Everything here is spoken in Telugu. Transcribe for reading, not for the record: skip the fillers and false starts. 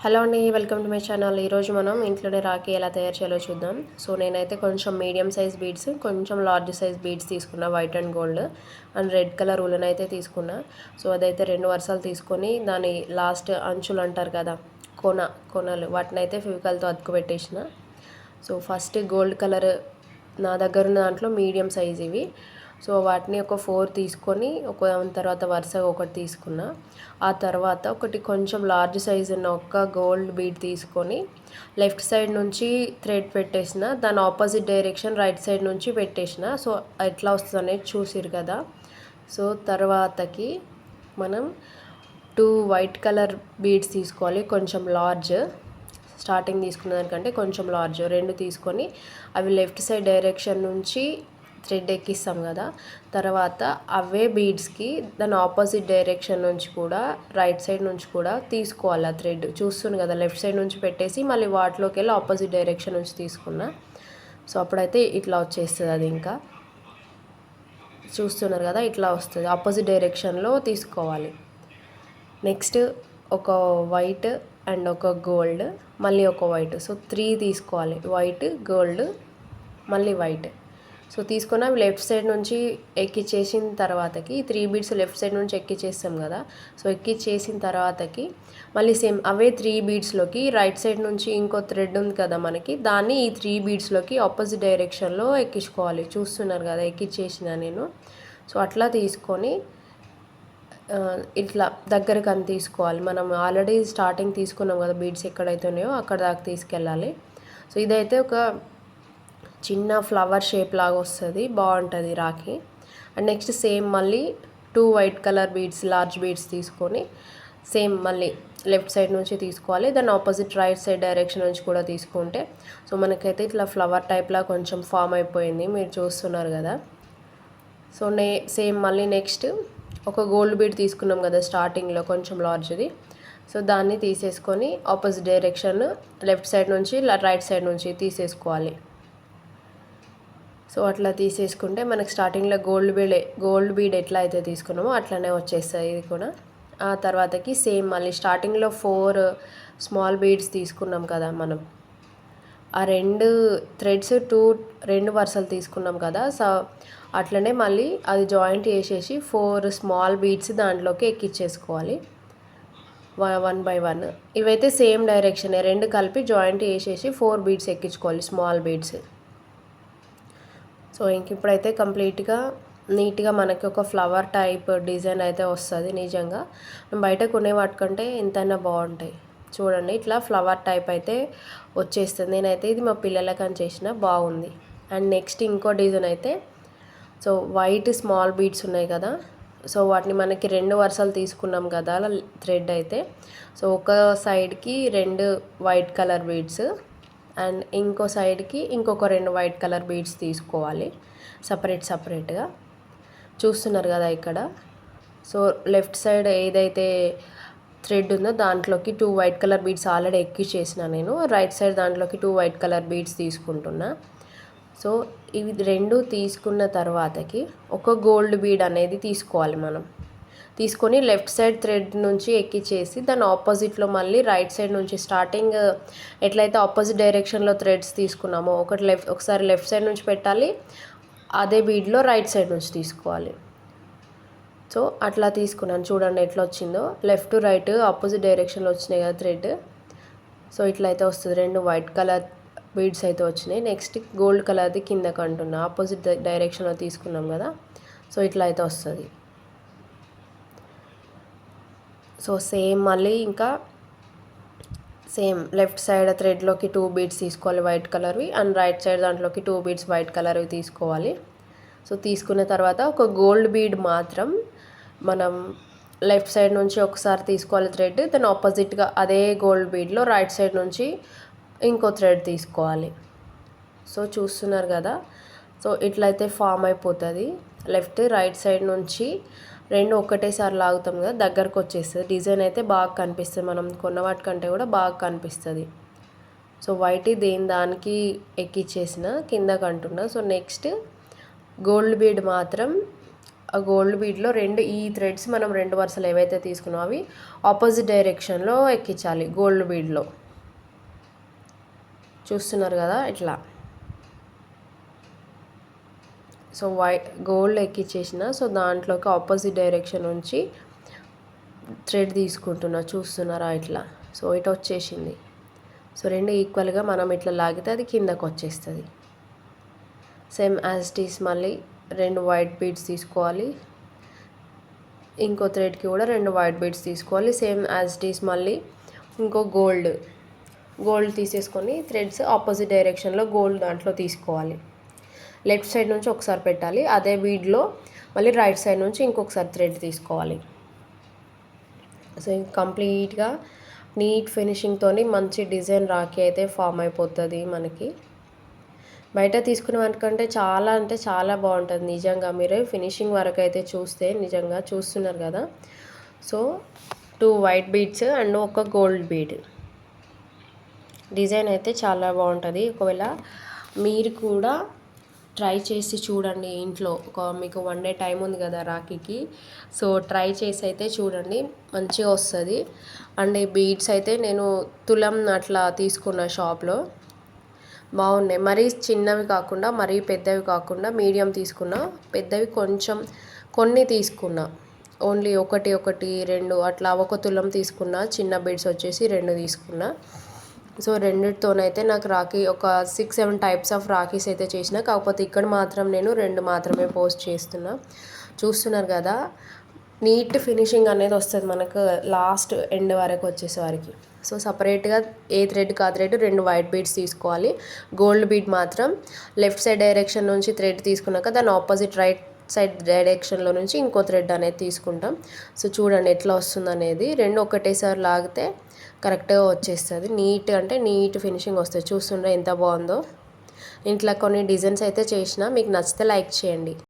హలో అండి, వెల్కమ్ టు మై ఛానల్. ఈరోజు మనం ఇంట్లోనే రాఖీ ఎలా తయారు చేయాలో చూద్దాం. సో నేనైతే కొంచెం మీడియం సైజ్ బీడ్స్, కొంచెం లార్జ్ సైజ్ బీడ్స్ తీసుకున్నా, white and gold and red colour woollen అయితే తీసుకున్నా. సో అదైతే 2 వరుసలు తీసుకొని దాని లాస్ట్ అంచులు అంటారు కదా, కొనలు వాటిని అయితే ఫెవికాల్తో అతుకు పెట్టేసిన. సో ఫస్ట్ గోల్డ్ కలర్ నా దగ్గర ఉన్న దాంట్లో మీడియం సైజ్ ఇవి. సో వాటిని ఒక 4 తీసుకొని తర్వాత వరుసగా ఒకటి తీసుకున్నా. ఆ తర్వాత ఒకటి కొంచెం లార్జ్ సైజ్ ఉన్న ఒక గోల్డ్ బీడ్ తీసుకొని లెఫ్ట్ సైడ్ నుంచి థ్రెడ్ పెట్టేసిన, దాని ఆపోజిట్ డైరెక్షన్ రైట్ సైడ్ నుంచి పెట్టేసిన. సో ఎట్లా వస్తుంది అనేది చూసిరు కదా. సో తర్వాతకి మనం 2 వైట్ కలర్ బీడ్స్ తీసుకోవాలి, కొంచెం లార్జ్. స్టార్టింగ్ తీసుకున్న దానికంటే కొంచెం లార్జ్ 2 తీసుకొని అవి లెఫ్ట్ సైడ్ డైరెక్షన్ నుంచి థ్రెడ్ ఎక్కిస్తాం కదా, తర్వాత అవే బీడ్స్కి దాని ఆపోజిట్ డైరెక్షన్ నుంచి కూడా రైట్ సైడ్ నుంచి కూడా తీసుకోవాలి. ఆ థ్రెడ్ చూస్తుంది కదా, లెఫ్ట్ సైడ్ నుంచి పెట్టేసి మళ్ళీ వాటిలోకి వెళ్ళి ఆపోజిట్ డైరెక్షన్ నుంచి తీసుకున్నా. సో అప్పుడైతే ఇట్లా వచ్చేస్తుంది. అది ఇంకా చూస్తున్నారు కదా, ఇట్లా వస్తుంది. ఆపోజిట్ డైరెక్షన్లో తీసుకోవాలి. నెక్స్ట్ ఒక వైట్ అండ్ ఒక గోల్డ్, మళ్ళీ ఒక వైట్. సో 3 తీసుకోవాలి, వైట్, గోల్డ్, మళ్ళీ వైట్. సో తీసుకొని అవి లెఫ్ట్ సైడ్ నుంచి ఎక్కిచ్చేసిన తర్వాతకి 3 బీడ్స్ లెఫ్ట్ సైడ్ నుంచి ఎక్కిచ్చేస్తాం కదా. సో ఎక్కిచ్చేసిన తర్వాతకి మళ్ళీ సేమ్ అవే 3 బీడ్స్లోకి రైట్ సైడ్ నుంచి ఇంకో థ్రెడ్ ఉంది కదా మనకి, దాన్ని ఈ 3 బీడ్స్లోకి ఆపోజిట్ డైరెక్షన్లో ఎక్కించుకోవాలి. చూస్తున్నారు కదా, ఎక్కిచ్చేసిన నేను. సో అట్లా తీసుకొని ఇట్లా దగ్గరకు అని తీసుకోవాలి. మనం ఆల్రెడీ స్టార్టింగ్ తీసుకున్నాం కదా బీడ్స్, ఎక్కడైతే ఉన్నాయో అక్కడ దాకా తీసుకెళ్ళాలి. సో ఇదైతే ఒక చిన్న ఫ్లవర్ షేప్ లాగా వస్తుంది, బాగుంటుంది రాఖీ. అండ్ నెక్స్ట్ సేమ్ మళ్ళీ 2 white colour beads, large beads తీసుకొని సేమ్ మళ్ళీ లెఫ్ట్ సైడ్ నుంచి తీసుకోవాలి, దాని ఆపోజిట్ రైట్ సైడ్ డైరెక్షన్ నుంచి కూడా తీసుకుంటే సో మనకైతే ఇట్లా ఫ్లవర్ టైప్లా కొంచెం ఫామ్ అయిపోయింది, మీరు చూస్తున్నారు కదా. సో సేమ్ మళ్ళీ నెక్స్ట్ ఒక గోల్డ్ బీడ్ తీసుకున్నాం కదా స్టార్టింగ్లో, కొంచెం లార్జ్ది. సో దాన్ని తీసేసుకొని ఆపోజిట్ డైరెక్షన్ లెఫ్ట్ సైడ్ నుంచి రైట్ సైడ్ నుంచి తీసేసుకోవాలి. సో అట్లా తీసేసుకుంటే మనకి స్టార్టింగ్లో గోల్డ్ బీడ్ ఎట్లా అయితే తీసుకున్నామో అట్లనే వచ్చేస్తుంది ఇది కూడా. ఆ తర్వాతకి సేమ్ మళ్ళీ స్టార్టింగ్లో 4 స్మాల్ బీడ్స్ తీసుకున్నాం కదా మనం, ఆ 2 థ్రెడ్స్ 2 వరుసలు తీసుకున్నాం కదా. సో అట్లనే మళ్ళీ అది జాయింట్ చేసేసి 4 స్మాల్ బీడ్స్ దాంట్లోకి ఎక్కించేసుకోవాలి 1 by 1. ఇవైతే సేమ్ డైరెక్షన్, 2 కలిపి జాయింట్ చేసేసి 4 బీడ్స్ ఎక్కించుకోవాలి, స్మాల్ బీడ్స్. సో ఇంక ఇప్పుడైతే కంప్లీట్గా నీట్గా మనకి ఒక ఫ్లవర్ టైప్ డిజైన్ అయితే వస్తుంది. నిజంగా బయట కొనే వాటికంటే ఎంతైనా బాగుంటాయి. చూడండి, ఇట్లా ఫ్లవర్ టైప్ అయితే వచ్చేస్తుంది. నేనైతే ఇది మా పిల్లలకని చేసిన, బాగుంది. అండ్ నెక్స్ట్ ఇంకో డిజైన్ అయితే, సో వైట్ స్మాల్ బీడ్స్ ఉన్నాయి కదా, సో వాటిని మనకి 2 వరుసలు తీసుకున్నాం కదా థ్రెడ్ అయితే. సో ఒక సైడ్కి 2 వైట్ కలర్ బీడ్స్ అండ్ ఇంకో సైడ్కి ఇంకొక 2 వైట్ కలర్ బీడ్స్ తీసుకోవాలి సపరేట్గా. చూస్తున్నారు కదా ఇక్కడ. సో లెఫ్ట్ సైడ్ ఏదైతే థ్రెడ్ ఉందో దాంట్లోకి 2 వైట్ కలర్ బీడ్స్ ఆల్రెడీ ఎక్కించేసిన నేను, రైట్ సైడ్ దాంట్లోకి 2 వైట్ కలర్ బీడ్స్ తీసుకుంటున్నా. సో ఇవి 2 తీసుకున్న తర్వాతకి ఒక గోల్డ్ బీడ్ అనేది తీసుకోవాలి మనం. తీసుకొని లెఫ్ట్ సైడ్ థ్రెడ్ నుంచి ఎక్కించేసి దాని ఆపోజిట్లో మళ్ళీ రైట్ సైడ్ నుంచి స్టార్టింగ్ ఎట్లయితే ఆపోజిట్ డైరెక్షన్లో థ్రెడ్స్ తీసుకున్నామో ఒకసారి లెఫ్ట్ సైడ్ నుంచి పెట్టాలి, అదే బీడ్లో రైట్ సైడ్ నుంచి తీసుకోవాలి. సో అట్లా తీసుకున్నాను, చూడండి ఎట్లా వచ్చిందో. లెఫ్ట్ రైట్ ఆపోజిట్ డైరెక్షన్లో వచ్చినాయి కదా థ్రెడ్. సో ఇట్లా అయితే వస్తుంది. 2 వైట్ కలర్ బీడ్స్ అయితే వచ్చినాయి. నెక్స్ట్ గోల్డ్ కలర్ది కిందకు అంటున్నా, ఆపోజిట్ డైరెక్షన్లో తీసుకున్నాం కదా. సో ఇట్లా అయితే వస్తుంది. సో సేమ్ మళ్ళీ ఇంకా సేమ్ లెఫ్ట్ సైడ్ థ్రెడ్లోకి 2 బీడ్స్ తీసుకోవాలి వైట్ కలర్వి, అండ్ రైట్ సైడ్ దాంట్లోకి 2 బీడ్స్ వైట్ కలర్వి తీసుకోవాలి. సో తీసుకున్న తర్వాత ఒక గోల్డ్ బీడ్ మాత్రం మనం లెఫ్ట్ సైడ్ నుంచి ఒకసారి తీసుకోవాలి థ్రెడ్, దాని ఆపోజిట్గా అదే గోల్డ్ బీడ్లో రైట్ సైడ్ నుంచి ఇంకో థ్రెడ్ తీసుకోవాలి. సో చూస్తున్నారు కదా. సో ఇట్లయితే ఫామ్ అయిపోతుంది. లెఫ్ట్ రైట్ సైడ్ నుంచి 2 ఒకటేసారి లాగుతాం కదా, దగ్గరకు వచ్చేస్తుంది. డిజైన్ అయితే బాగా కనిపిస్తుంది, మనం కొన్న వాటికంటే కూడా బాగా కనిపిస్తుంది. సో వైట్ దానికి ఎక్కిచ్చేసిన కిందకు అంటున్నా. సో నెక్స్ట్ గోల్డ్ బీడ్ మాత్రం ఆ గోల్డ్ బీడ్లో ఈ థ్రెడ్స్ మనం 2 వరుసలు ఏవైతే తీసుకున్నామో అవి ఆపోజిట్ డైరెక్షన్లో ఎక్కించాలి గోల్డ్ బీడ్లో. చూస్తున్నారు కదా ఇట్లా. సో గోల్డ్ ఎక్కిచ్చేసిన. సో దాంట్లోకి ఆపోజిట్ డైరెక్షన్ నుంచి థ్రెడ్ తీసుకుంటున్నా. చూస్తున్నారా ఇట్లా. సో ఇటు వచ్చేసింది. సో 2 ఈక్వల్గా మనం ఇట్లా లాగితే అది కిందకు వచ్చేస్తుంది. సేమ్ యాజ్ ఇట్ ఈస్ మళ్ళీ 2 వైట్ బీడ్స్ తీసుకోవాలి. ఇంకో థ్రెడ్కి కూడా 2 వైట్ బీడ్స్ తీసుకోవాలి. సేమ్ యాజ్ ఇట్ ఈస్ మళ్ళీ ఇంకో గోల్డ్ తీసేసుకొని థ్రెడ్స్ ఆపోజిట్ డైరెక్షన్లో గోల్డ్ దాంట్లో తీసుకోవాలి. లెఫ్ట్ సైడ్ నుంచి ఒకసారి పెట్టాలి. అదే బీడ్లో మళ్ళీ రైట్ సైడ్ నుంచి ఇంకొకసారి థ్రెడ్ తీసుకోవాలి. సో కంప్లీట్గా నీట్ ఫినిషింగ్తో మంచి డిజైన్ రాఖీ అయితే ఫామ్ అయిపోతుంది మనకి. బయట తీసుకునే వాటికంటే చాలా అంటే చాలా బాగుంటుంది నిజంగా. మీరే ఫినిషింగ్ వరకు అయితే చూస్తే నిజంగా చూస్తున్నారు కదా. సో 2 వైట్ బీడ్స్ అండ్ ఒక గోల్డ్ బీడ్. డిజైన్ అయితే చాలా బాగుంటుంది. ఒకవేళ మీరు కూడా ట్రై చేసి చూడండి ఇంట్లో. మీకు 1 డే టైం ఉంది కదా రాఖీకి. సో ట్రై చేసి అయితే చూడండి, మంచిగా వస్తుంది. అండ్ ఈ బీడ్స్ అయితే నేను తులం అట్లా తీసుకున్న షాప్లో. బాగున్నాయి. మరీ చిన్నవి కాకుండా మరీ పెద్దవి కాకుండా మీడియం తీసుకున్నా. పెద్దవి కొన్ని తీసుకున్నా. ఓన్లీ 1, 2 అట్లా 1 తులం తీసుకున్నా. చిన్న బీడ్స్ వచ్చేసి 2 తీసుకున్నా. సో రెండిటితోనైతే నాకు రాఖీ ఒక 6-7 టైప్స్ ఆఫ్ రాఖీస్ అయితే చేసిన. కాకపోతే ఇక్కడ మాత్రం నేను 2 మాత్రమే పోస్ట్ చేస్తున్నా. చూస్తున్నారు కదా, నీట్ ఫినిషింగ్ అనేది వస్తుంది మనకు లాస్ట్ ఎండ్ వరకు వచ్చేసరికి. సో సపరేట్గా ఏ థ్రెడ్కి ఆ థ్రెడ్ 2 వైట్ బీడ్స్ తీసుకోవాలి. గోల్డ్ బీడ్ మాత్రం లెఫ్ట్ సైడ్ డైరెక్షన్ నుంచి థ్రెడ్ తీసుకున్నాక దాని ఆపోజిట్ రైట్ సైడ్ డైరెక్షన్లో నుంచి ఇంకో థ్రెడ్ అనేది తీసుకుంటాం. సో చూడండి ఎట్లా వస్తుంది అనేది. 2 ఒకటేసారి లాగితే కరెక్ట్గా వచ్చేస్తుంది. నీట్ ఫినిషింగ్ వస్తుంది. చూస్తుంటే ఎంత బాగుందో. ఇంట్లో కొన్ని డిజైన్స్ అయితే చేసిన. మీకు నచ్చితే లైక్ చేయండి.